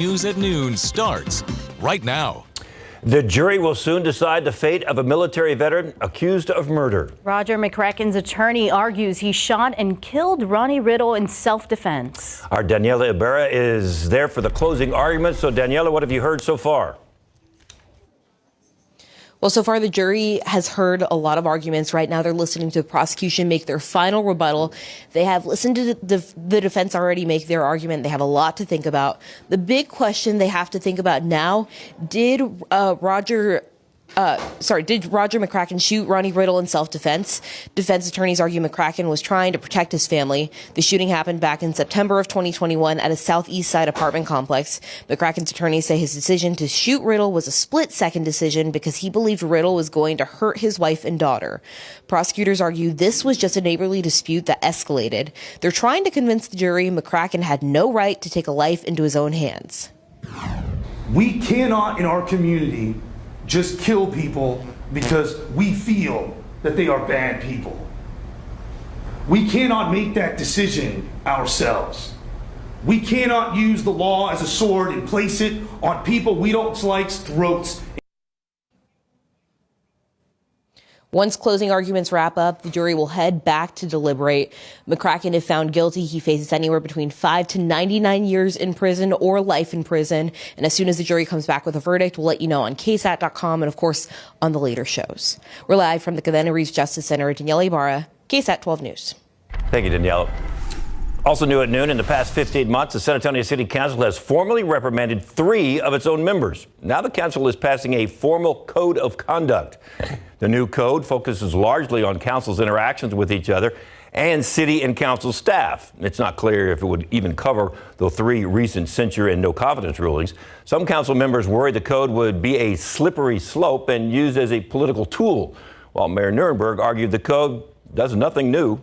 News at Noon starts right now. The jury will soon decide the fate of a military veteran accused of murder. Roger McCracken's attorney argues he shot and killed Ronnie Riddle in self-defense. Our Daniela Ibarra is there for the closing argument. So, Daniela, what have you heard so far? Well, so far, the jury has heard a lot of arguments. Right now, they're listening to the prosecution make their final rebuttal. They have listened to the defense already make their argument. They have a lot to think about. The big question they have to think about now, did Roger McCracken shoot Ronnie Riddle in self-defense? Defense attorneys argue McCracken was trying to protect his family. The shooting happened back in September of 2021 at a southeast side apartment complex. McCracken's attorneys say his decision to shoot Riddle was a split-second decision because he believed Riddle was going to hurt his wife and daughter. Prosecutors argue this was just a neighborly dispute that escalated. They're trying to convince the jury McCracken had no right to take a life into his own hands. We cannot, in our community, just kill people because we feel that they are bad people. We cannot make that decision ourselves. We cannot use the law as a sword and place it on people we don't like's throats. Once closing arguments wrap up, the jury will head back to deliberate. McCracken, if found guilty, he faces anywhere between 5 to 99 years in prison or life in prison. And as soon as the jury comes back with a verdict, we'll let you know on KSAT.com and, of course, on the later shows. We're live from the Covina Reeves Justice Center. Daniela Ibarra, KSAT 12 News. Thank you, Daniela. Also new at noon, in the past 15 months, the San Antonio City Council has formally reprimanded 3 of its own members. Now the council is passing a formal code of conduct. The new code focuses largely on council's interactions with each other and city and council staff. It's not clear if it would even cover the 3 recent censure and no confidence rulings. Some council members worry the code would be a slippery slope and used as a political tool, while Mayor Nirenberg argued the code does nothing new.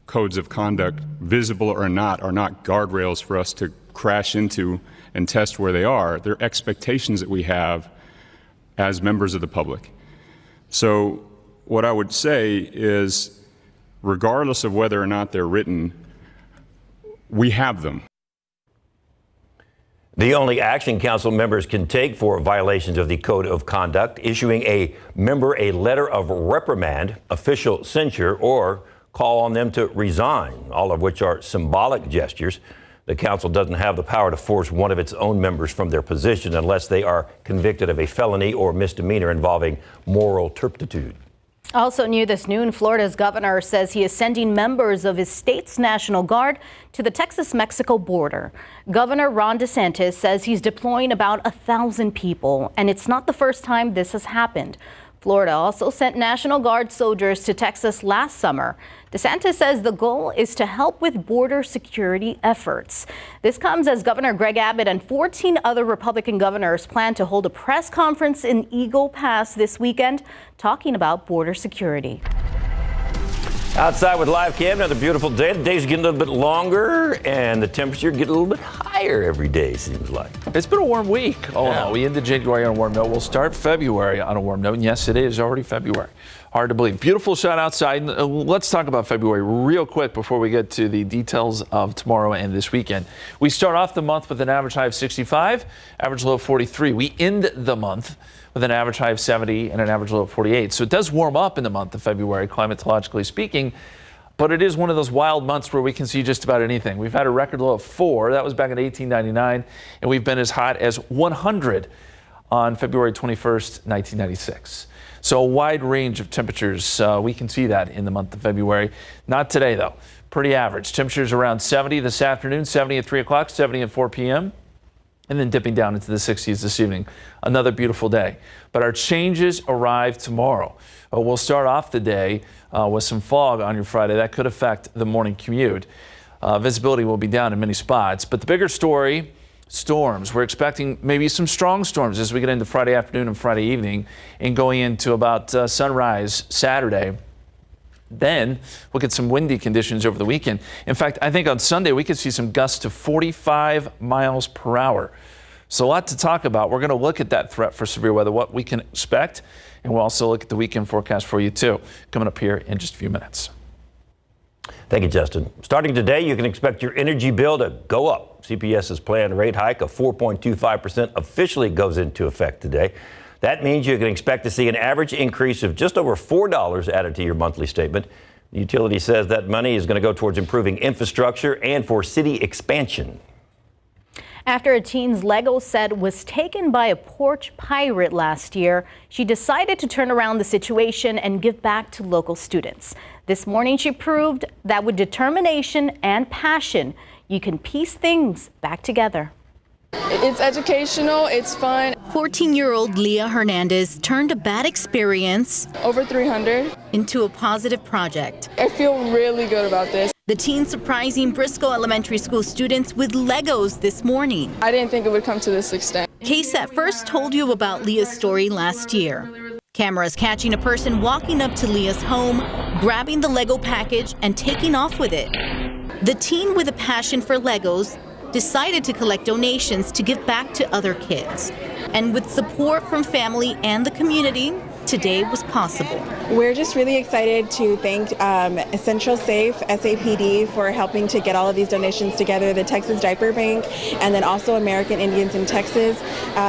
Codes of conduct, visible or not, are not guardrails for us to crash into and test where they are. They're expectations that we have as members of the public. So what I would say is, regardless of whether or not they're written, we have them. The only action council members can take for violations of the code of conduct, issuing a member a letter of reprimand, official censure, or call on them to resign, all of which are symbolic gestures. The council doesn't have the power to force one of its own members from their position unless they are convicted of a felony or misdemeanor involving moral turpitude. Also new this noon, Florida's governor says he is sending members of his state's National Guard to the Texas-Mexico border. Governor Ron DeSantis says he's deploying about 1,000 people, and it's not the first time this has happened. Florida also sent National Guard soldiers to Texas last summer. DeSantis says the goal is to help with border security efforts. This comes as Governor Greg Abbott and 14 other Republican governors plan to hold a press conference in Eagle Pass this weekend, talking about border security. Outside with live cam, another beautiful day. The days get a little bit longer and the temperature get a little bit higher every day, seems like. It's been a warm week. No, we ended January on a warm note. We'll start February on a warm note. And yes, it is already February. Hard to believe. Beautiful shot outside. Let's talk about February real quick before we get to the details of tomorrow and this weekend. We start off the month with an average high of 65, average low of 43. We end the month with an average high of 70 and an average low of 48. So it does warm up in the month of February, climatologically speaking, but it is one of those wild months where we can see just about anything. We've had a record low of 4. That was back in 1899, and we've been as hot as 100 on February 21st, 1996. So a wide range of temperatures. We can see that in the month of February. Not today, though. Pretty average. Temperatures around 70 this afternoon, 70 at 3 o'clock, 70 at 4 p.m., and then dipping down into the 60s this evening. Another beautiful day. But our changes arrive tomorrow. We'll start off the day with some fog on your Friday. That could affect the morning commute. Visibility will be down in many spots. But the bigger story, storms. We're expecting maybe some strong storms as we get into Friday afternoon and Friday evening and going into about sunrise Saturday. Then we'll get some windy conditions over the weekend. In fact, I think on Sunday we could see some gusts to 45 miles per hour. So a lot to talk about. We're going to look at that threat for severe weather, what we can expect, and we'll also look at the weekend forecast for you too, coming up here in just a few minutes. Thank you, Justin. Starting today, you can expect your energy bill to go up. CPS's planned rate hike of 4.25% officially goes into effect today. That means you can expect to see an average increase of just over $4 added to your monthly statement. The utility says that money is going to go towards improving infrastructure and for city expansion. After a teen's Lego set was taken by a porch pirate last year, she decided to turn around the situation and give back to local students. This morning, she proved that with determination and passion, you can piece things back together. It's educational, it's fun. 14-year-old Leah Hernandez turned a bad experience Over 300. into a positive project. I feel really good about this. The teen surprising Briscoe Elementary School students with Legos this morning. I didn't think it would come to this extent. KSAT first told you about Leah's story last year. Cameras catching a person walking up to Leah's home, grabbing the Lego package and taking off with it. The teen with a passion for Legos decided to collect donations to give back to other kids. And with support from family and the community, today was possible. We're just really excited to thank Essential Safe, SAPD, for helping to get all of these donations together, the Texas Diaper Bank, and then also American Indians in Texas.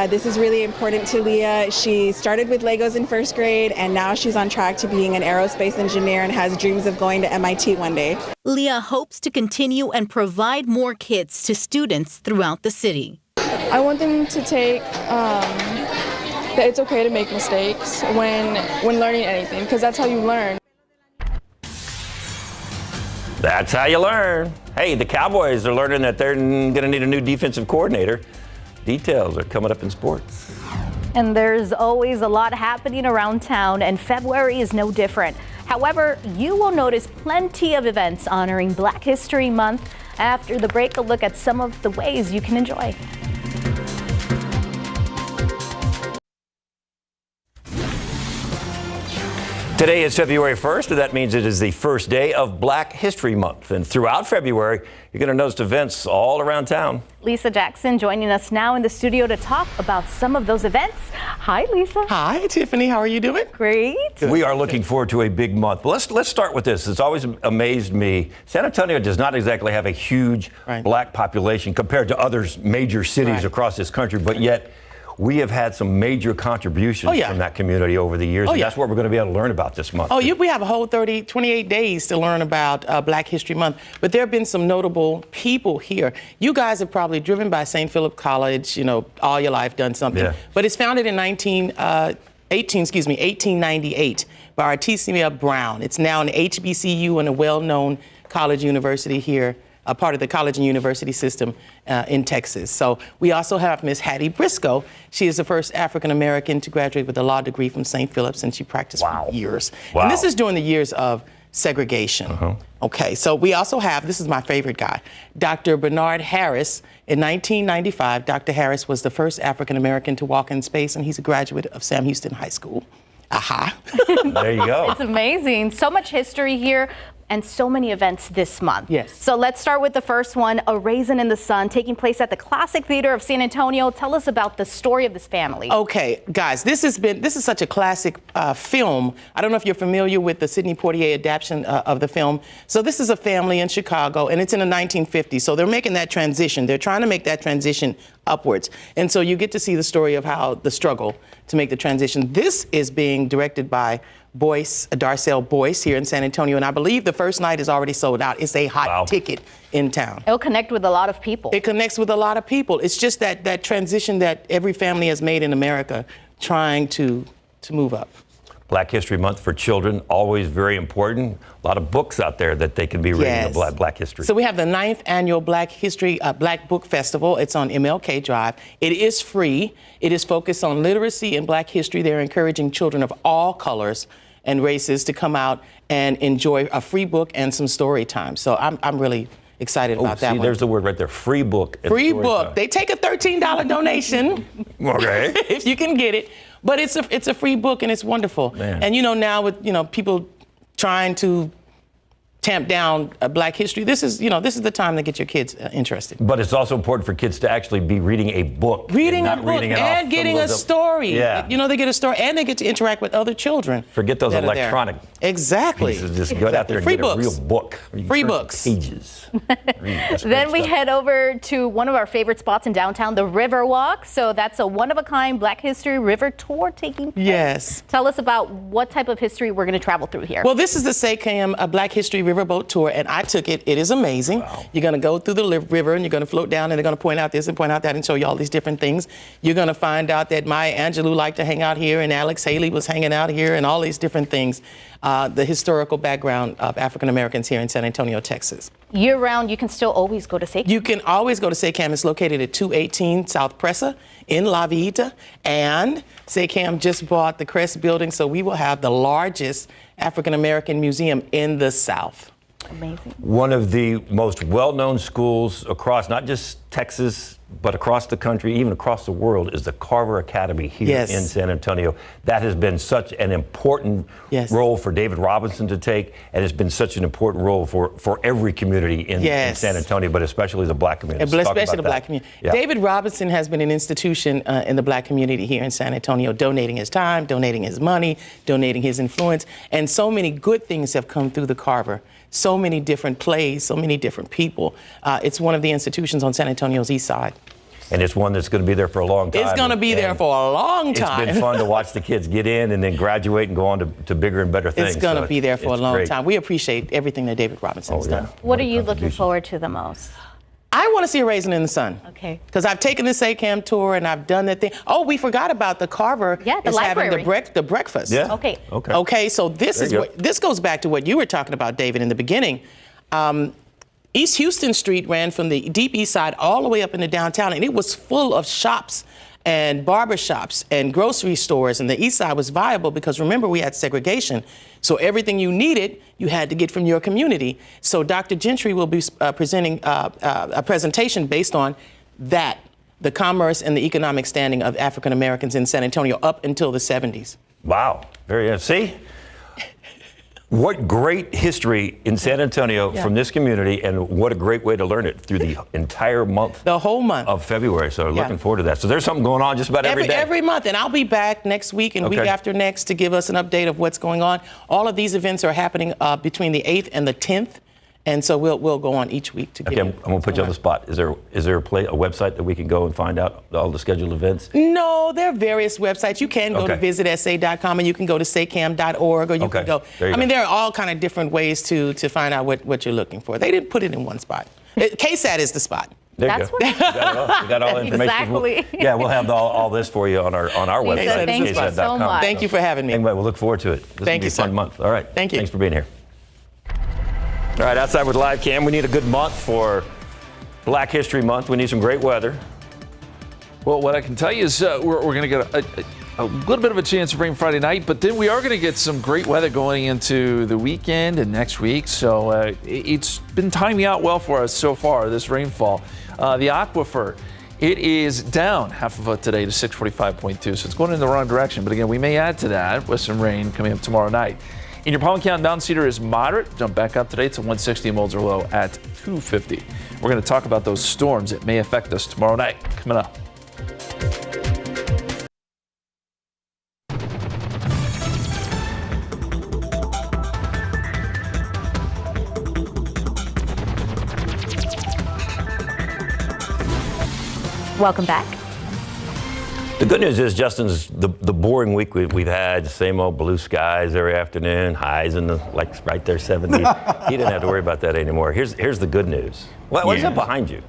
This is really important to Leah. She started with Legos in first grade, and now she's on track to being an aerospace engineer and has dreams of going to MIT one day. Leah hopes to continue and provide more kits to students throughout the city. I want them to take that it's okay to make mistakes when learning anything, because that's how you learn. That's how you learn. Hey, the Cowboys are learning that they're going to need a new defensive coordinator. Details are coming up in sports. And there's always a lot happening around town, and February is no different. However, you will notice plenty of events honoring Black History Month. After the break, a look at some of the ways you can enjoy. Today is February 1st, and that means it is the first day of Black History Month. And throughout February, you're going to notice events all around town. Lisa Jackson joining us now in the studio to talk about some of those events. Hi, Lisa. Hi, Tiffany. How are you doing? Great. We are looking forward to a big month. But let's start with this. It's always amazed me. San Antonio does not exactly have a huge Black population compared to other major cities across this country, but yet we have had some major contributions from that community over the years. And that's what we're going to be able to learn about this month. We have a whole 28 days to learn about Black History Month. But there have been some notable people here. You guys have probably driven by St. Philip College, all your life, done something. Yeah. But it's founded in 1898 by Artesia Brown. It's now an HBCU and a well-known college university here, a part of the college and university system in Texas. So we also have Miss Hattie Briscoe. She is the first African-American to graduate with a law degree from St. Philip's, and she practiced for years. And this is during the years of segregation. Okay, so we also have, this is my favorite guy, Dr. Bernard Harris. In 1995, Dr. Harris was the first African-American to walk in space, and he's a graduate of Sam Houston High School. There you go. It's amazing. So much history here. And so many events this month. Yes. So let's start with the first one, A Raisin in the Sun, taking place at the Classic Theater of San Antonio. Tell us about the story of this family. Okay, guys, this is such a classic film. I don't know if you're familiar with the Sidney Poitier adaptation of the film. So this is a family in Chicago, and it's in the 1950s. So they're making that transition. They're trying to make that transition upwards. And so you get to see the story of how the struggle to make the transition. This is being directed by Darcel Boyce here in San Antonio, and I believe the first night is already sold out. It's a hot ticket in town. It'll connect with a lot of people. It connects with a lot of people. It's just that transition that every family has made in America, trying to move up. Black History Month for children, always very important. A lot of books out there that they can be reading about Black history. So we have the 9th annual Black Book Festival. It's on MLK Drive. It is free. It is focused on literacy and Black history. They're encouraging children of all colors and races to come out and enjoy a free book and some story time. So I'm really excited about that one. There's the word right there, free book. Free book. They take a $13 donation. Okay. If you can get it. But it's a free book, and it's wonderful. Man. And now with people trying to tamp down Black history. This is the time to get your kids interested. But it's also important for kids to actually be reading a book. Reading a not book reading it and off getting some a of the- story. Yeah. They get a story and they get to interact with other children. Forget those that are there. electronic Exactly. pieces. Just go out there and Free get books. a real book. You Free turn books. Pages. That's Then great we stuff. head over to one of our favorite spots in downtown, the Riverwalk. So that's a one-of-a-kind Black History River tour taking place. Yes. Tell us about what type of history we're going to travel through here. Well, this is the SACAM Black History Riverboat Tour, and I took it. It is amazing. Wow. You're going to go through the river, and you're going to float down, and they're going to point out this and point out that and show you all these different things. You're going to find out that Maya Angelou liked to hang out here, and Alex Haley was hanging out here, and all these different things. The historical background of African Americans here in San Antonio, Texas. Year-round, you can still always go to SACAM. You can always go to SACAM. It's located at 218 South Presa in La Villita. And SACAM just bought the Crest building, so we will have the largest African American museum in the South. Amazing. One of the most well-known schools across not just Texas, but across the country, even across the world, is the Carver Academy here in San Antonio. That has been such an important role for David Robinson to take, and it's been such an important role for every community in San Antonio, but especially the Black community. Especially the Black community. Yeah. David Robinson has been an institution in the Black community here in San Antonio, donating his time, donating his money, donating his influence, and so many good things have come through the Carver. So many different plays, so many different people. It's one of the institutions on San Antonio's east side. And it's one that's going to be there for a long time. It's going to be there for a long time. It's been fun to watch the kids get in and then graduate and go on to bigger and better things. It's going to be there for a long time. We appreciate everything that David Robinson has done. What are you looking forward to the most? I want to see a Raisin in the Sun. Okay. Because I've taken the SACAM tour and I've done that thing. Oh, we forgot about the Carver. Yeah, the is library. having the breakfast. Yeah. Okay. Okay, so this goes back to what you were talking about, David, in the beginning. East Houston Street ran from the deep east side all the way up into downtown, and it was full of shops and barber shops and grocery stores, and the east side was viable because, remember, we had segregation. So everything you needed, you had to get from your community. So Dr. Gentry will be presenting a presentation based on that, the commerce and the economic standing of African Americans in San Antonio up until the 70s. Wow. Very good. See? What great history in San Antonio from this community, and what a great way to learn it through the entire month. The whole month. Of February. So looking forward to that. So there's something going on just about every day. Every month. And I'll be back next week and week after next to give us an update of what's going on. All of these events are happening between the 8th and the 10th. And so we'll go on each week to give I'm going to put you on the spot. Is there a website that we can go and find out all the scheduled events? No, there are various websites. You can go to visitsa.com, and you can go to sacam.org, or you can go. There are all kind of different ways to find out what you're looking for. They didn't put it in one spot. KSAT is the spot. There you go. We got all the information. Exactly. We'll have all this for you on our website. Thank you so much. Thank you for having me. Anyway, we'll look forward to it. This will be a fun month. All right. Thank you. Thanks for being here. All right, Outside with Live Cam. We need a good month for Black History Month. We need some great weather. Well, what I can tell you is we're going to get a little bit of a chance of rain Friday night, but then we are going to get some great weather going into the weekend and next week. So it's been timing out well for us so far, this rainfall. The aquifer, it is down half a foot today to 645.2, so it's going in the wrong direction. But again, we may add to that with some rain coming up tomorrow night. In your pollen count, down Cedar is moderate. Jump back up today to 160, Mulder low at 250. We're going to talk about those storms that may affect us tomorrow night. Coming up. Welcome back. The good news is, Justin's the boring week we've had, same old blue skies every afternoon, highs in the right there 70s. He didn't have to worry about that anymore. Here's the good news. What is that behind you?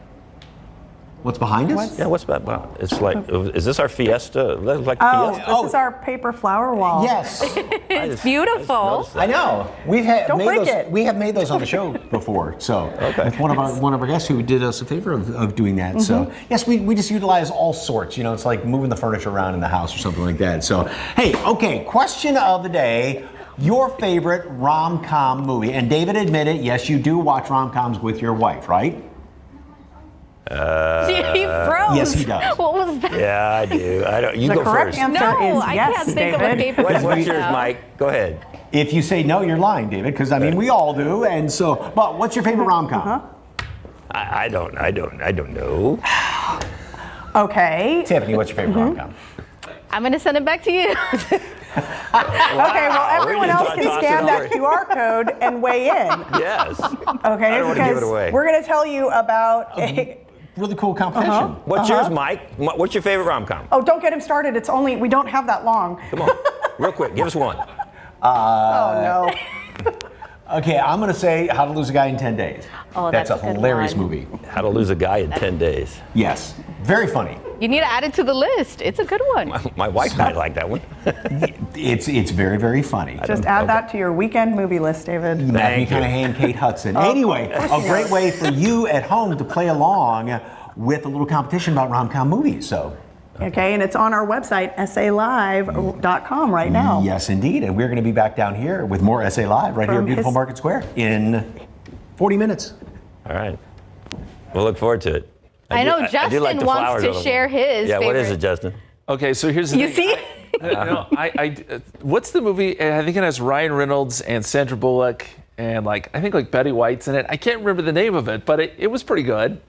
What's behind us? Yeah, what's that? Wow. It's like, is this our fiesta? Fiesta? This is our paper flower wall. Yes. It's beautiful. I know. We have made those on the show before. So with one of our guests who did us a favor of doing that. Mm-hmm. So yes, we just utilize all sorts. It's like moving the furniture around in the house or something like that. So hey, okay. Question of the day. Your favorite rom-com movie? And David admitted, yes, you do watch rom-coms with your wife, right? He froze. Yes, he does. What was that? Yeah, I do. I don't. You go first. The correct answer is yes, I can't think of a David. favorite. What's yours, Mike? Go ahead. If you say no, you're lying, David, because I mean we all do. And so, but what's your favorite rom-com? I don't know. Okay. Tiffany, what's your favorite rom-com? I'm going to send it back to you. Okay, well, everyone else can scan that QR code and weigh in. Yes. Okay, I don't want to give it away. We're going to tell you about a really cool competition. What's yours, Mike? What's your favorite rom-com? Oh, don't get him started. We don't have that long. Come on, real quick, give us one. Oh, no. Okay, I'm going to say How to Lose a Guy in 10 Days. Oh, that's a good hilarious one. movie. How to Lose a Guy in 10 Days. Yes, very funny. You need to add it to the list. It's a good one. My wife might like that one. It's very, very funny. Just add that to your weekend movie list, David. Matthew McConaughey and Kate Hudson. Anyway, a great way for you at home to play along with a little competition about rom-com movies. So. Okay, and it's on our website, salive.com right now. Yes, indeed. And we're going to be back down here with more SA Live right here at beautiful Market Square in 40 minutes. All right. We'll look forward to it. I know Justin like wants to share his Yeah, favorite. what is it, Justin? Okay, so here's the You thing. see? What's the movie? I think it has Ryan Reynolds and Sandra Bullock and I think Betty White's in it. I can't remember the name of it, but it was pretty good.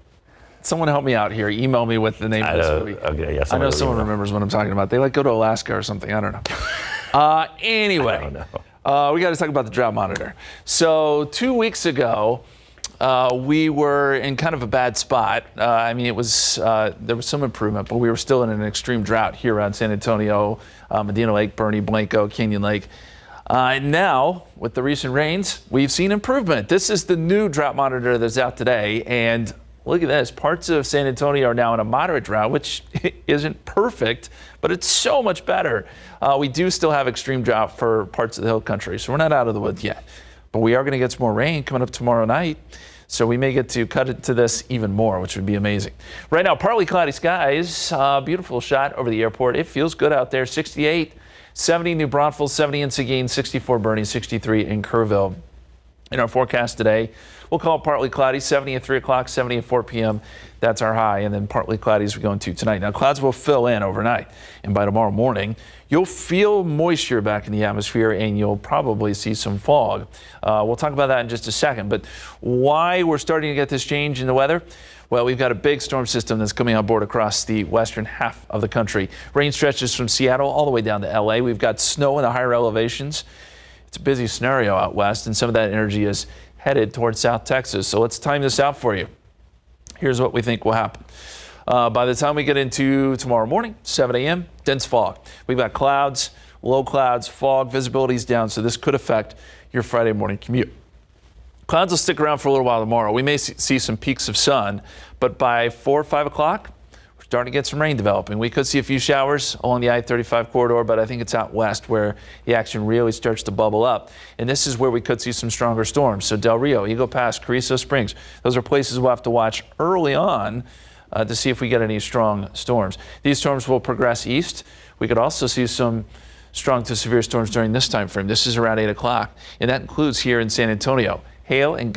Someone help me out here. Email me with the name of this movie. Okay, yeah, I know someone remembers what I'm talking about. They go to Alaska or something. I don't know. Anyway, I don't know. we got to talk about the drought monitor. So 2 weeks ago, we were in kind of a bad spot. It was there was some improvement, but we were still in an extreme drought here around San Antonio, Medina Lake, Bernie, Blanco, Canyon Lake. Now, with the recent rains, we've seen improvement. This is the new drought monitor that's out today, and look at this. Parts of San Antonio are now in a moderate drought, which isn't perfect, but it's so much better. We do still have extreme drought for parts of the hill country, so we're not out of the woods yet. But we are going to get some more rain coming up tomorrow night, so we may get to cut into this even more, which would be amazing. Right now, partly cloudy skies. Beautiful shot over the airport. It feels good out there. 68, 70 New Braunfels, 70 in Seguin, 64 Bernie, 63 in Kerrville. In our forecast today, we'll call it partly cloudy, 70 at 3 o'clock, 70 at 4 p.m. That's our high, and then partly cloudy as we go into tonight. Now, clouds will fill in overnight, and by tomorrow morning, you'll feel moisture back in the atmosphere, and you'll probably see some fog. We'll talk about that in just a second, but why we're starting to get this change in the weather? Well, we've got a big storm system that's coming on board across the western half of the country. Rain stretches from Seattle all the way down to LA. We've got snow in the higher elevations. It's a busy scenario out west, and some of that energy is headed towards South Texas. So let's time this out for you. Here's what we think will happen. By the time we get into tomorrow morning, 7 a.m., dense fog. We've got clouds, low clouds, fog, visibility's down, so this could affect your Friday morning commute. Clouds will stick around for a little while tomorrow. We may see some peaks of sun, but by 4 or 5 o'clock, we're starting to get some rain developing. We could see a few showers along the I-35 corridor, but I think it's out west where the action really starts to bubble up. And this is where we could see some stronger storms. So Del Rio, Eagle Pass, Carrizo Springs, those are places we'll have to watch early on to see if we get any strong storms. These storms will progress east. We could also see some strong to severe storms during this time frame. This is around 8 o'clock, and that includes here in San Antonio. Hail and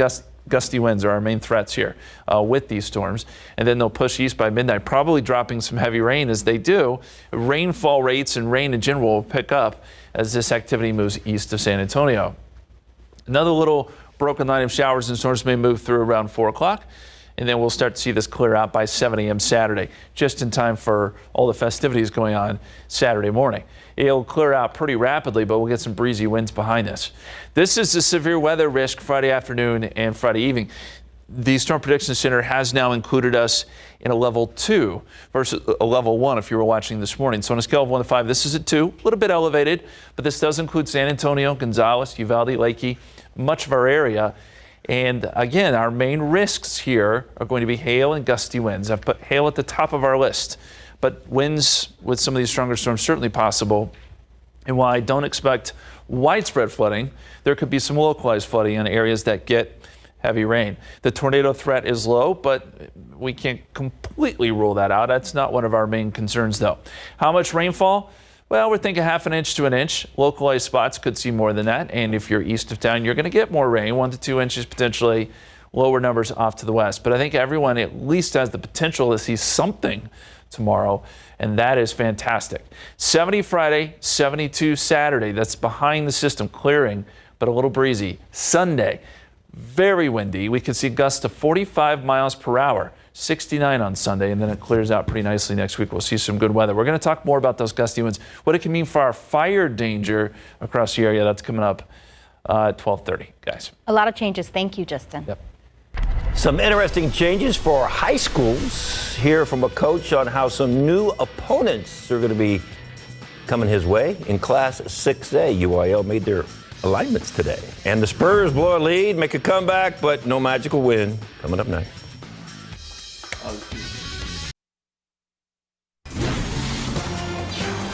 gusty winds are our main threats here with these storms, and then they'll push east by midnight, probably dropping some heavy rain. As they do, rainfall rates and rain in general will pick up as this activity moves east of San Antonio. Another little broken line of showers and storms may move through around 4 o'clock, and then we'll start to see this clear out by 7 a.m. Saturday, just in time for all the festivities going on Saturday morning. It'll clear out pretty rapidly, but we'll get some breezy winds behind this. This is the severe weather risk Friday afternoon and Friday evening. The Storm Prediction Center has now included us in a level 2 versus a level 1 if you were watching this morning. So on a scale of 1 to 5, this is a 2, a little bit elevated, but this does include San Antonio, Gonzales, Uvalde, Leakey, much of our area. And again, our main risks here are going to be hail and gusty winds. I've put hail at the top of our list, but winds with some of these stronger storms certainly possible. And while I don't expect widespread flooding, there could be some localized flooding in areas that get heavy rain. The tornado threat is low, but we can't completely rule that out. That's not one of our main concerns, though. How much rainfall? Well, we're thinking half an inch to an inch. Localized spots could see more than that. And if you're east of town, you're going to get more rain, 1 to 2 inches potentially, lower numbers off to the west. But I think everyone at least has the potential to see something tomorrow, and that is fantastic. 70 Friday, 72 Saturday. That's behind the system, clearing, but a little breezy. Sunday, very windy. We could see gusts to 45 miles per hour. 69 on Sunday, and then it clears out pretty nicely next week. We'll see some good weather. We're going to talk more about those gusty winds, what it can mean for our fire danger across the area. That's coming up at 12:30, guys. A lot of changes. Thank you, Justin. Yep. Some interesting changes for high schools. Hear from a coach on how some new opponents are going to be coming his way. In Class 6A, UIL made their alignments today. And the Spurs blow a lead, make a comeback, but no magical win. Coming up next.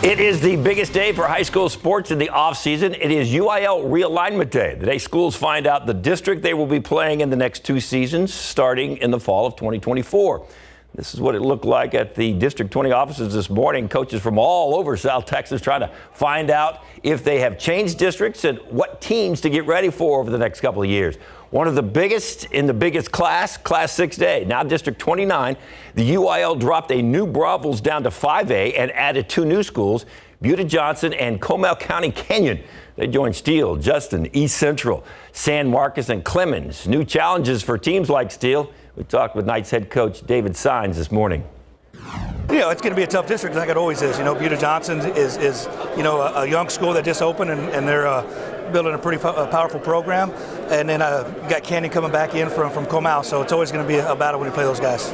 It is the biggest day for high school sports in the offseason. It is UIL Realignment Day. The day schools find out the district they will be playing in the next 2 seasons, starting in the fall of 2024. This is what it looked like at the District 20 offices this morning. Coaches from all over South Texas trying to find out if they have changed districts and what teams to get ready for over the next couple of years. One of the biggest in the biggest class, Class 6A, now District 29, the UIL dropped a new Bravos down to 5A and added 2 new schools, Buda Johnson and Comal County Canyon. They joined Steele, Justin, East Central, San Marcos, and Clemens. New challenges for teams like Steele. We talked with Knights head coach David Sines this morning. It's going to be a tough district like it always is. Buda Johnson is a young school that just opened, and they're building a pretty powerful program. And then you got Canyon coming back in from Comal, so it's always going to be a battle when you play those guys.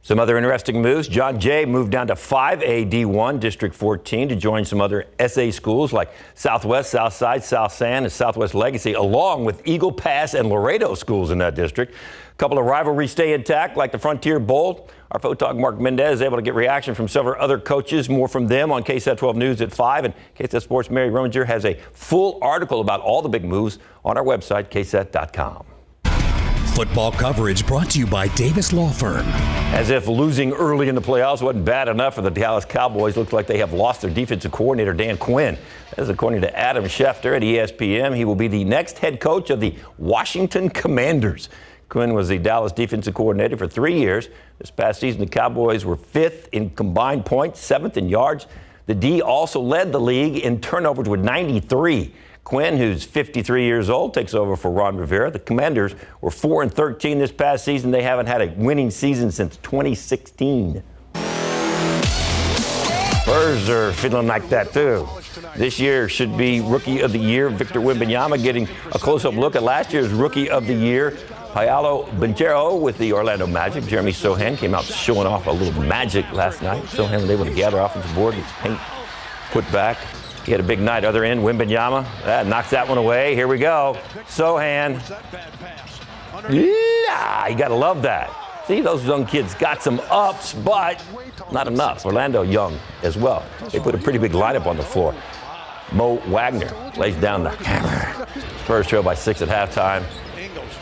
Some other interesting moves. John Jay moved down to 5A D1, District 14, to join some other SA schools like Southwest, Southside, South San, and Southwest Legacy, along with Eagle Pass and Laredo schools in that district. A couple of rivalries stay intact, like the Frontier Bowl. Our photog Mark Mendez is able to get reaction from several other coaches. More from them on KSAT 12 News at 5. And KSAT Sports' Mary Rominger has a full article about all the big moves on our website, ksat.com. Football coverage brought to you by Davis Law Firm. As if losing early in the playoffs wasn't bad enough for the Dallas Cowboys, looks like they have lost their defensive coordinator, Dan Quinn. As according to Adam Schefter at ESPN, he will be the next head coach of the Washington Commanders. Quinn was the Dallas defensive coordinator for 3 years. This past season, the Cowboys were 5th in combined points, 7th in yards. The D also led the league in turnovers with 93. Quinn, who's 53 years old, takes over for Ron Rivera. The Commanders were 4-13 this past season. They haven't had a winning season since 2016. Spurs are feeling like that, too. This year should be Rookie of the Year. Victor Wembanyama getting a close-up look at last year's Rookie of the Year. Paolo Banchero with the Orlando Magic. Jeremy Sohan came out showing off a little magic last night. Sohan was able to gather offensive board, gets paint put back. He had a big night. Other end, Wembanyama knocks that one away. Here we go. Sohan. Yeah, you got to love that. See, those young kids got some ups, but not enough. Orlando young as well. They put a pretty big lineup on the floor. Mo Wagner lays down the hammer. Spurs trail by 6 at halftime.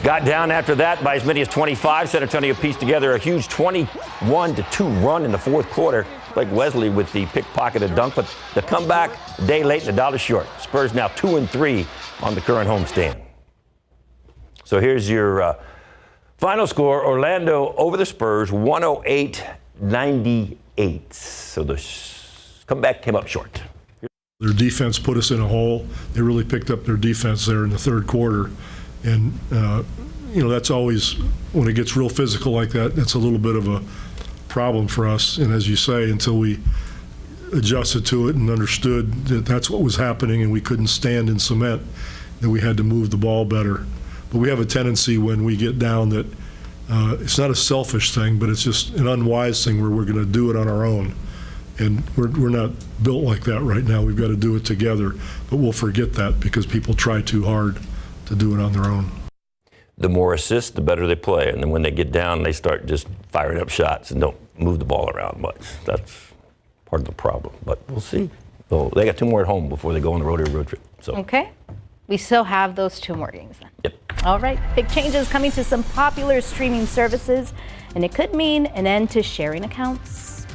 Got down after that by as many as 25. San Antonio pieced together a huge 21-2 run in the fourth quarter. Blake Wesley with the pickpocketed dunk, but the comeback a day late and a dollar short. Spurs now 2-3 on the current homestand. So here's your final score. Orlando over the Spurs, 108-98. So the comeback came up short. Their defense put us in a hole. They really picked up their defense there in the third quarter. And, that's always, when it gets real physical like that, that's a little bit of a problem for us. And as you say, until we adjusted to it and understood that that's what was happening and we couldn't stand in cement, that we had to move the ball better. But we have a tendency when we get down that it's not a selfish thing, but it's just an unwise thing where we're going to do it on our own. And we're not built like that right now. We've got to do it together. But we'll forget that because people try too hard to do it on their own. The more assists, the better they play. And then when they get down, they start just firing up shots and don't move the ball around much. That's part of the problem. But we'll see. So they got 2 more at home before they go on the road trip. So. Okay. We still have those 2 more games then. Yep. All right. Big changes coming to some popular streaming services, and it could mean an end to sharing accounts.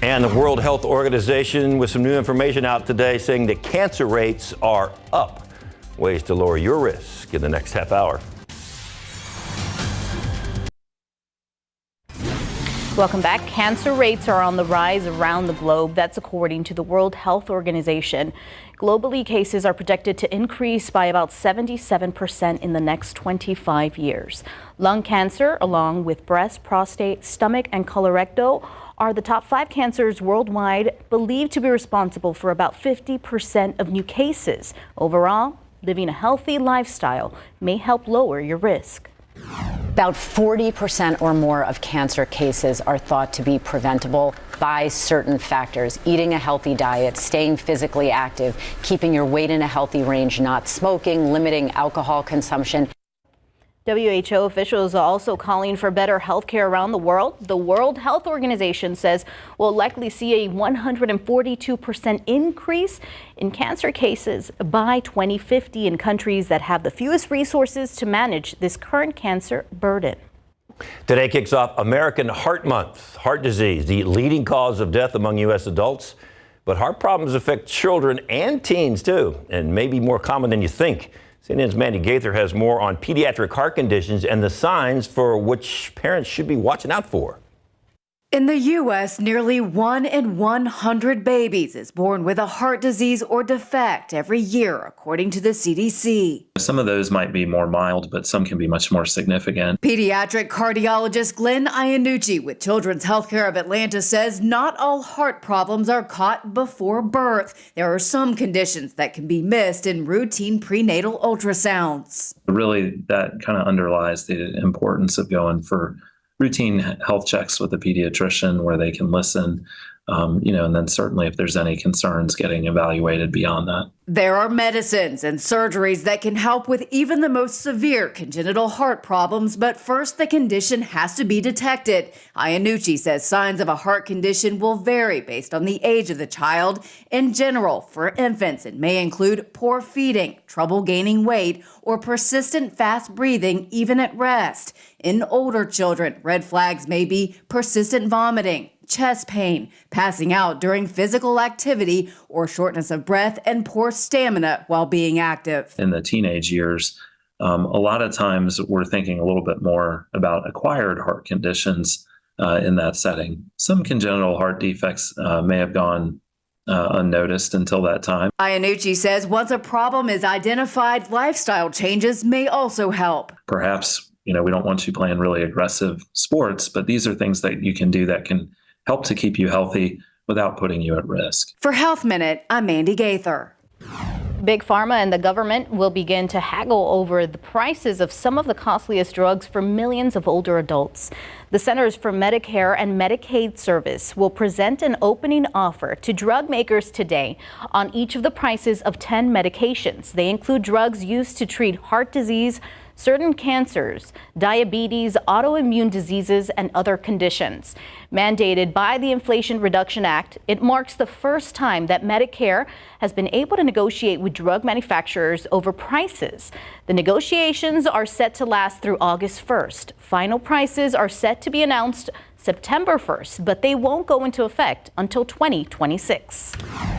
And the World Health Organization with some new information out today saying that cancer rates are up. Ways to lower your risk in the next half hour. Welcome back. Cancer rates are on the rise around the globe. That's according to the World Health Organization. Globally, cases are projected to increase by about 77% in the next 25 years. Lung cancer, along with breast, prostate, stomach, and colorectal, are the top 5 cancers worldwide, believed to be responsible for about 50% of new cases. Overall, living a healthy lifestyle may help lower your risk. About 40% or more of cancer cases are thought to be preventable by certain factors: eating a healthy diet, staying physically active, keeping your weight in a healthy range, not smoking, limiting alcohol consumption. WHO officials are also calling for better health care around the world. The World Health Organization says we'll likely see a 142% increase in cancer cases by 2050 in countries that have the fewest resources to manage this current cancer burden. Today kicks off American Heart Month. Heart disease, the leading cause of death among U.S. adults. But heart problems affect children and teens, too, and may be more common than you think. CNN's Mandy Gaither has more on pediatric heart conditions and the signs for which parents should be watching out for. In the U.S., nearly 1 in 100 babies is born with a heart disease or defect every year, according to the CDC. Some of those might be more mild, but some can be much more significant. Pediatric cardiologist Glenn Iannucci with Children's Healthcare of Atlanta says not all heart problems are caught before birth. There are some conditions that can be missed in routine prenatal ultrasounds. Really, that kind of underlies the importance of going for routine health checks with a pediatrician where they can listen, and then certainly if there's any concerns, getting evaluated beyond that. There are medicines and surgeries that can help with even the most severe congenital heart problems, but first the condition has to be detected. Iannucci says signs of a heart condition will vary based on the age of the child. In general, for infants, it may include poor feeding, trouble gaining weight, or persistent fast breathing even at rest. In older children, red flags may be persistent vomiting, chest pain, passing out during physical activity, or shortness of breath and poor stamina while being active. In the teenage years, a lot of times we're thinking a little bit more about acquired heart conditions in that setting. Some congenital heart defects may have gone unnoticed until that time. Iannucci says once a problem is identified, lifestyle changes may also help. Perhaps, we don't want you playing really aggressive sports, but these are things that you can do that can help to keep you healthy without putting you at risk. For Health Minute, I'm Mandy Gaither. Big Pharma and the government will begin to haggle over the prices of some of the costliest drugs for millions of older adults. The Centers for Medicare and Medicaid Service will present an opening offer to drug makers today on each of the prices of 10 medications. They include drugs used to treat heart disease, certain cancers, diabetes, autoimmune diseases, and other conditions. Mandated by the Inflation Reduction Act, it marks the first time that Medicare has been able to negotiate with drug manufacturers over prices. The negotiations are set to last through August 1st. Final prices are set to be announced September 1st, but they won't go into effect until 2026.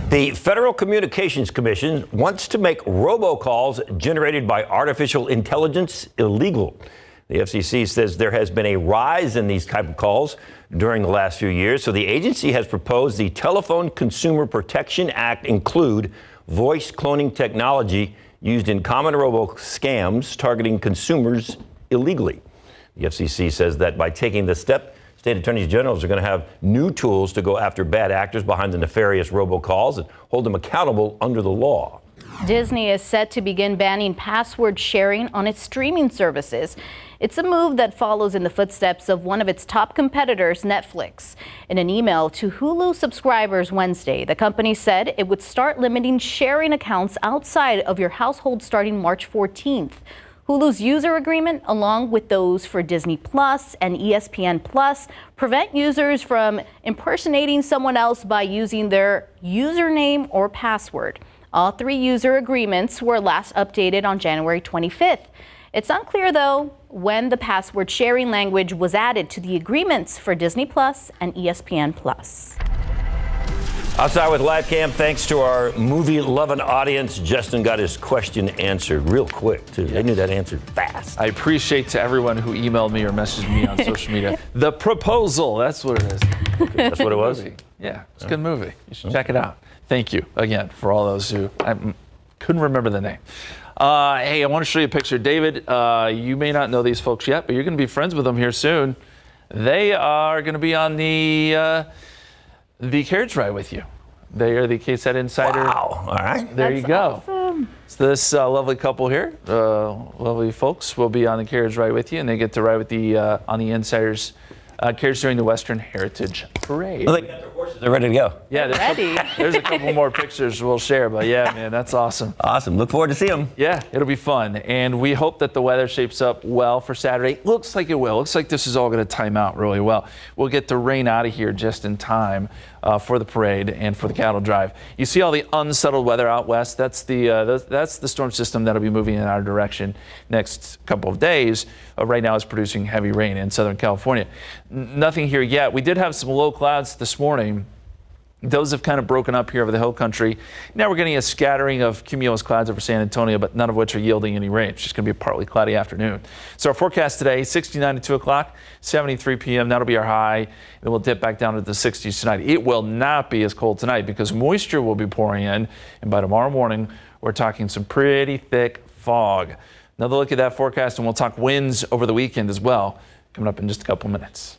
The Federal Communications Commission wants to make robocalls generated by artificial intelligence illegal. The FCC says there has been a rise in these type of calls during the last few years, so the agency has proposed the Telephone Consumer Protection Act include voice cloning technology used in common robo scams targeting consumers illegally. The FCC says that by taking this step, state attorneys generals are going to have new tools to go after bad actors behind the nefarious robocalls and hold them accountable under the law. Disney is set to begin banning password sharing on its streaming services. It's a move that follows in the footsteps of one of its top competitors, Netflix. In an email to Hulu subscribers Wednesday, the company said it would start limiting sharing accounts outside of your household starting March 14th. Hulu's user agreement, along with those for Disney Plus and ESPN Plus, prevent users from impersonating someone else by using their username or password. All 3 user agreements were last updated on January 25th. It's unclear, though, when the password sharing language was added to the agreements for Disney Plus and ESPN Plus. Outside with Live Cam, thanks to our movie-loving audience. Justin got his question answered real quick, too. They knew that answer fast. I appreciate to everyone who emailed me or messaged me on social media. The Proposal, that's what it is. That's what it was? Yeah, it's a good movie. You should check it out. Thank you again for all those who couldn't remember the name. Hey, I want to show you a picture. David, you may not know these folks yet, but you're going to be friends with them here soon. They are going to be on the carriage ride with you. They are the KSAT Insider. Wow. All right. There you go. Awesome. So this lovely couple here, lovely folks, will be on the carriage ride with you, and they get to ride with the on the Insider's carriage during the Western Heritage Parade. Well, they got their horses. They're ready to go. Yeah, there's a couple more pictures we'll share, but yeah, man, that's awesome. Awesome. Look forward to seeing them. Yeah, it'll be fun, and we hope that the weather shapes up well for Saturday. Looks like it will. Looks like this is all going to time out really well. We'll get the rain out of here just in time for the parade and for the cattle drive. You see all the unsettled weather out west. That's the storm system that'll be moving in our direction next couple of days. Right now, it's producing heavy rain in Southern California. Nothing here yet. We did have some low clouds this morning. Those have kind of broken up here over the hill country. Now we're getting a scattering of cumulus clouds over San Antonio, but none of which are yielding any rain. It's just going to be a partly cloudy afternoon. So our forecast today, 69 at 2 o'clock, 73 p.m. That'll be our high. And we'll dip back down to the 60s tonight. It will not be as cold tonight because moisture will be pouring in. And by tomorrow morning, we're talking some pretty thick fog. Another look at that forecast, and we'll talk winds over the weekend as well, coming up in just a couple minutes.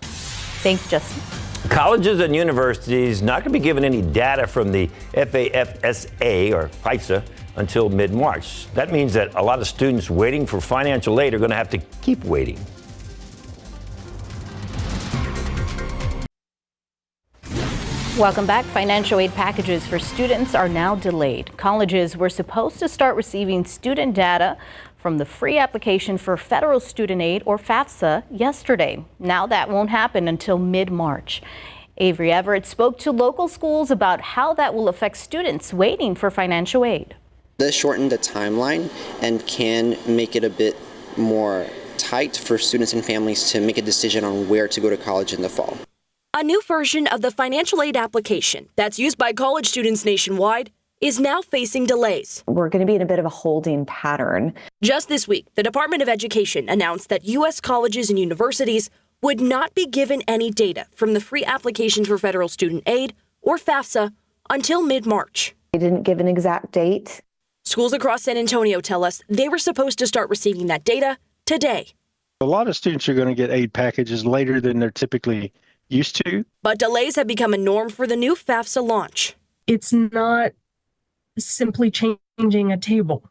Thanks, Justin. Colleges and universities not going to be given any data from the FAFSA or FISA until mid-March. That means that a lot of students waiting for financial aid are going to have to keep waiting. Welcome back. Financial aid packages for students are now delayed. Colleges were supposed to start receiving student data from the free application for federal student aid, or FAFSA, yesterday. Now that won't happen until mid-March. Avery Everett spoke to local schools about how that will affect students waiting for financial aid. This shortened the timeline and can make it a bit more tight for students and families to make a decision on where to go to college in the fall. A new version of the financial aid application that's used by college students nationwide is now facing delays. We're going to be in a bit of a holding pattern. Just this week, the Department of Education announced that U.S. colleges and universities would not be given any data from the free application for federal student aid, or FAFSA, until mid-March. They didn't give an exact date. Schools across San Antonio tell us they were supposed to start receiving that data today. A lot of students are going to get aid packages later than they're typically used to. But delays have become a norm for the new FAFSA launch. It's not simply changing a table.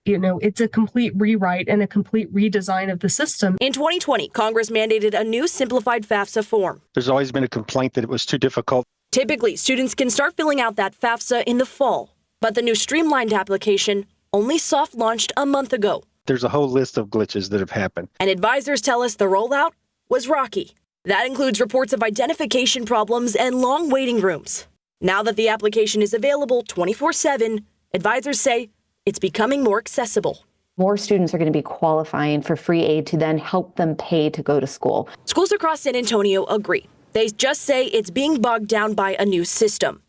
You know, it's a complete rewrite and a complete redesign of the system. In 2020, Congress mandated a new simplified FAFSA form. There's always been a complaint that it was too difficult. Typically, students can start filling out that FAFSA in the fall, but the new streamlined application only soft launched a month ago. There's a whole list of glitches that have happened. And advisors tell us the rollout was rocky. That includes reports of identification problems and long waiting rooms. Now that the application is available 24/7, advisors say it's becoming more accessible. More students are going to be qualifying for free aid to then help them pay to go to school. Schools across San Antonio agree. They just say it's being bogged down by a new system.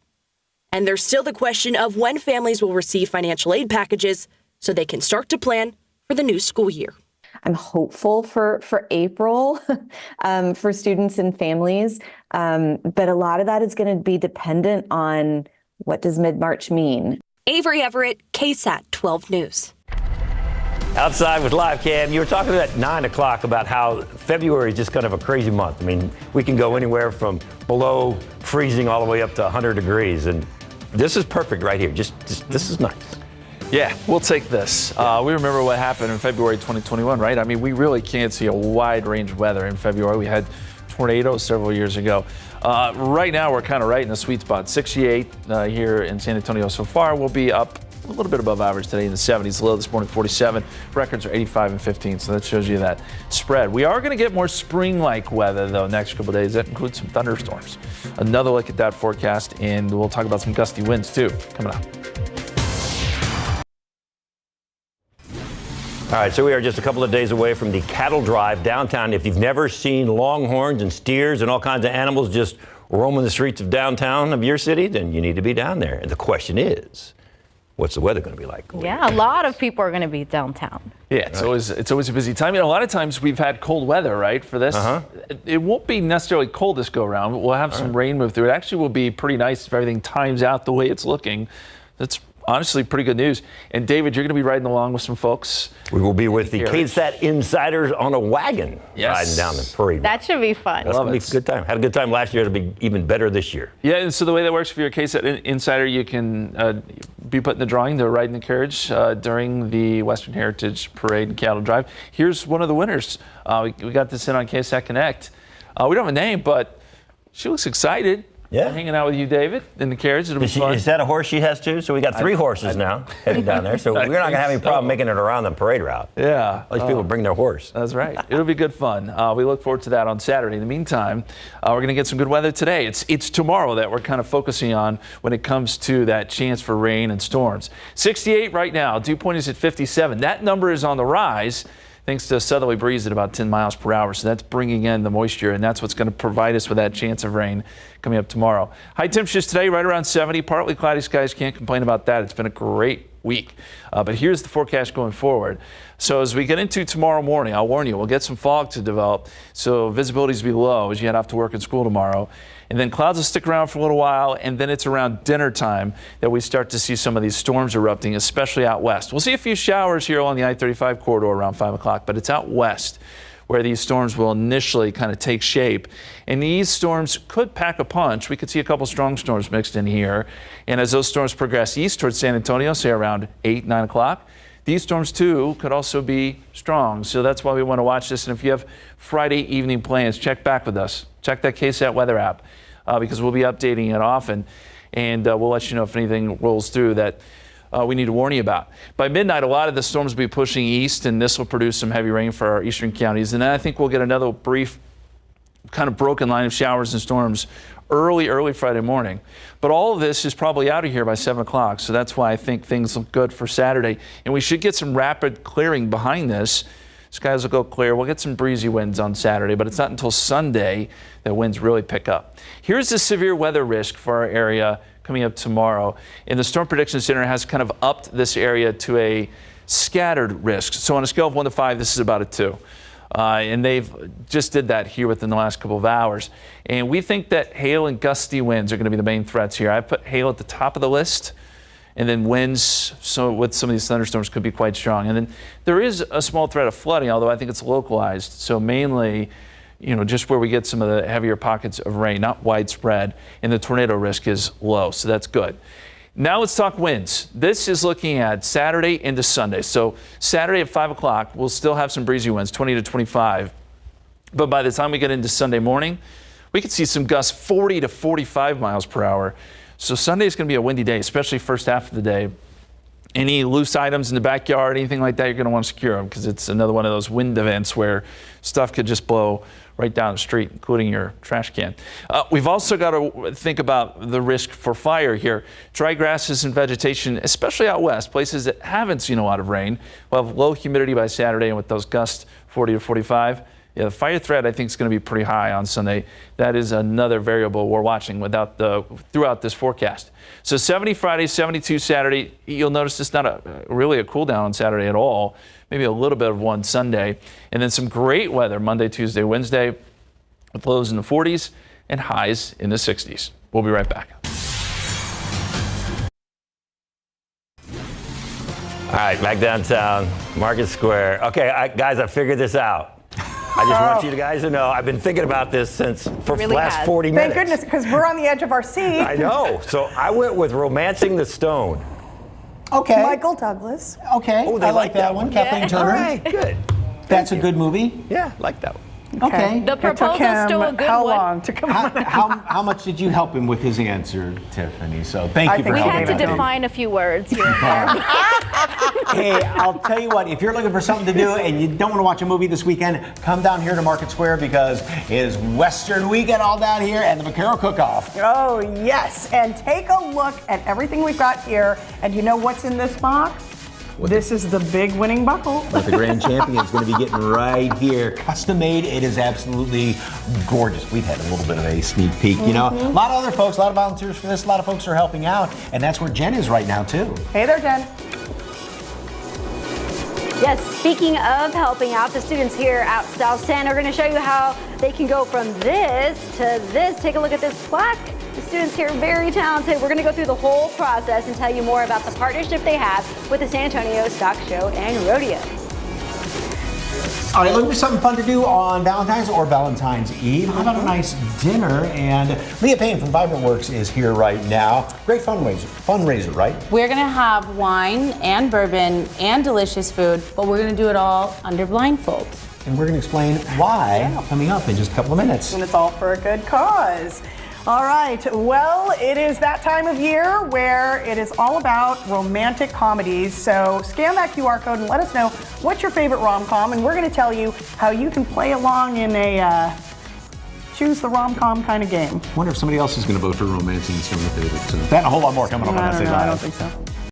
And there's still the question of when families will receive financial aid packages so they can start to plan for the new school year. I'm hopeful for April for students and families, but a lot of that is going to be dependent on what does mid-March mean. Avery Everett, KSAT 12 News. Outside with Live Cam, you were talking at 9 o'clock about how February is just kind of a crazy month. I mean, we can go anywhere from below freezing all the way up to 100 degrees, and this is perfect right here. Just this is nice. Yeah, we'll take this. We remember what happened in February 2021, right? I mean, we really can't see a wide range of weather in February. We had tornadoes several years ago. Right now, we're kind of right in the sweet spot. 68 here in San Antonio so far. We'll be up a little bit above average today in the 70s. Low this morning, 47. Records are 85 and 15, so that shows you that spread. We are going to get more spring-like weather, though, next couple of days. That includes some thunderstorms. Another look at that forecast, and we'll talk about some gusty winds, too, coming up. All right, so we are just a couple of days away from the cattle drive downtown. If you've never seen longhorns and steers and all kinds of animals just roaming the streets of downtown of your city, then you need to be down there. And the question is, what's the weather going to be like? Yeah, a lot of people are going to be downtown. Yeah, it's always a busy time. A lot of times we've had cold weather, right? For this, it won't be necessarily cold this go around. We'll have some rain move through. It actually will be pretty nice if everything times out the way it's looking. That's honestly pretty good news. And David, you're going to be riding along with some folks. We will be with the KSAT insiders on a wagon riding down the parade. That should be fun. That's going to be a good time. Had a good time last year. It'll be even better this year. Yeah, and so the way that works, if you're a KSAT insider, you can be put in the drawing to ride in the carriage during the Western Heritage Parade and Cattle Drive. Here's one of the winners. We got this in on KSAT Connect. We don't have a name, but she looks excited. Yeah. Hanging out with you, David, in the carriage. It'll be fun. Is that a horse she has too? So we got 3 horses now heading down there. So we're not going to have any problem making it around the parade route. Yeah. At least people bring their horse. That's right. It'll be good fun. We look forward to that on Saturday. In the meantime, we're going to get some good weather today. It's tomorrow that we're kind of focusing on when it comes to that chance for rain and storms. 68 right now. Dew point is at 57. That number is on the rise, thanks to a southerly breeze at about 10 miles per hour. So that's bringing in the moisture, and that's what's going to provide us with that chance of rain coming up tomorrow. High temperatures today, right around 70. Partly cloudy skies, can't complain about that. It's been a great week. But here's the forecast going forward. So as we get into tomorrow morning, I'll warn you, we'll get some fog to develop. So visibility will be low as you head off to work and school tomorrow. And then clouds will stick around for a little while, and then it's around dinner time that we start to see some of these storms erupting, especially out west. We'll see a few showers here along the I-35 corridor around 5 o'clock, but it's out west where these storms will initially kind of take shape. And these storms could pack a punch. We could see a couple strong storms mixed in here. And as those storms progress east towards San Antonio, say around 8, 9 o'clock, these storms, too, could also be strong. So that's why we want to watch this. And if you have Friday evening plans, check back with us. Check that KSAT weather app because we'll be updating it often. And we'll let you know if anything rolls through that we need to warn you about. By midnight, a lot of the storms will be pushing east, and this will produce some heavy rain for our eastern counties. And then I think we'll get another brief kind of broken line of showers and storms early Friday morning. But all of this is probably out of here by 7 o'clock. So that's why I think things look good for Saturday. And we should get some rapid clearing behind this. Skies will go clear. We'll get some breezy winds on Saturday, but it's not until Sunday that winds really pick up. Here's the severe weather risk for our area coming up tomorrow. And the Storm Prediction Center has kind of upped this area to a scattered risk. So on a scale of 1 to 5, this is about a 2. And they've just did that here within the last couple of hours. And we think that hail and gusty winds are going to be the main threats here. I put hail at the top of the list, and then winds, so with some of these thunderstorms, could be quite strong. And then there is a small threat of flooding, although I think it's localized. So mainly, just where we get some of the heavier pockets of rain, not widespread, and the tornado risk is low. So that's good. Now let's talk winds. This is looking at Saturday into Sunday. So Saturday at 5 o'clock, we'll still have some breezy winds, 20 to 25. But by the time we get into Sunday morning, we could see some gusts 40 to 45 miles per hour. So Sunday is going to be a windy day, especially first half of the day. Any loose items in the backyard, anything like that, you're going to want to secure them because it's another one of those wind events where stuff could just blow right down the street, including your trash can. We've also got to think about the risk for fire here. Dry grasses and vegetation, especially out west, places that haven't seen a lot of rain, will have low humidity by Saturday, and with those gusts 40 to 45, the fire threat I think is going to be pretty high on Sunday. That is another variable we're watching throughout this forecast. So 70 Friday, 72 Saturday. You'll notice it's not really a cool down on Saturday at all. Maybe a little bit of one Sunday. And then some great weather Monday, Tuesday, Wednesday with lows in the 40s and highs in the 60s. We'll be right back. All right, back downtown, Market Square. Okay, guys, I figured this out. I just want you guys to know I've been thinking about this for the last 40 minutes. Thank goodness, because we're on the edge of our seat. I know. So I went with Romancing the Stone. Okay. Michael Douglas. Okay. Oh, they I like that one. Kathleen Turner. All right, good. That's a good movie. Yeah, like that one. Okay. The proposal's still a good how one. long to come up with How much did you help him with his answer, Tiffany? So thank you for We helping had to him. define a few words here and there. Hey, I'll tell you what, if you're looking for something to do and you don't want to watch a movie this weekend, come down here to Market Square because it's Western weekend all down here and the Vaquero Cook-Off. Oh, yes. And take a look at everything we've got here. And you know what's in this box? This is the big winning buckle. What the grand champion is going to be getting right here. Custom made. It is absolutely gorgeous. We've had a little bit of a sneak peek, you know. A lot of other folks, a lot of volunteers for this, a lot of folks are helping out, and that's where Jen is right now, too. Hey there, Jen. Yes, speaking of helping out, the students here at South 10 are going to show you how they can go from this to this. Take a look at this plaque. The students here are very talented. We're going to go through the whole process and tell you more about the partnership they have with the San Antonio Stock Show and Rodeo. All right, looking for something fun to do on Valentine's or Valentine's Eve. How about a nice dinner? And Leah Payne from Vibrant Works is here right now. Great fundraiser, right? We're gonna have wine and bourbon and delicious food, but we're gonna do it all under blindfold. And we're gonna explain why coming up in just a couple of minutes. And it's all for a good cause. All right, well, it is that time of year where it is all about romantic comedies. So scan that QR code and let us know what's your favorite rom-com, and we're going to tell you how you can play along in a choose the rom-com kind of game. Wonder if somebody else is going to vote for romance and some of the favorites. That and a whole lot more coming up on SA Live. I don't think so.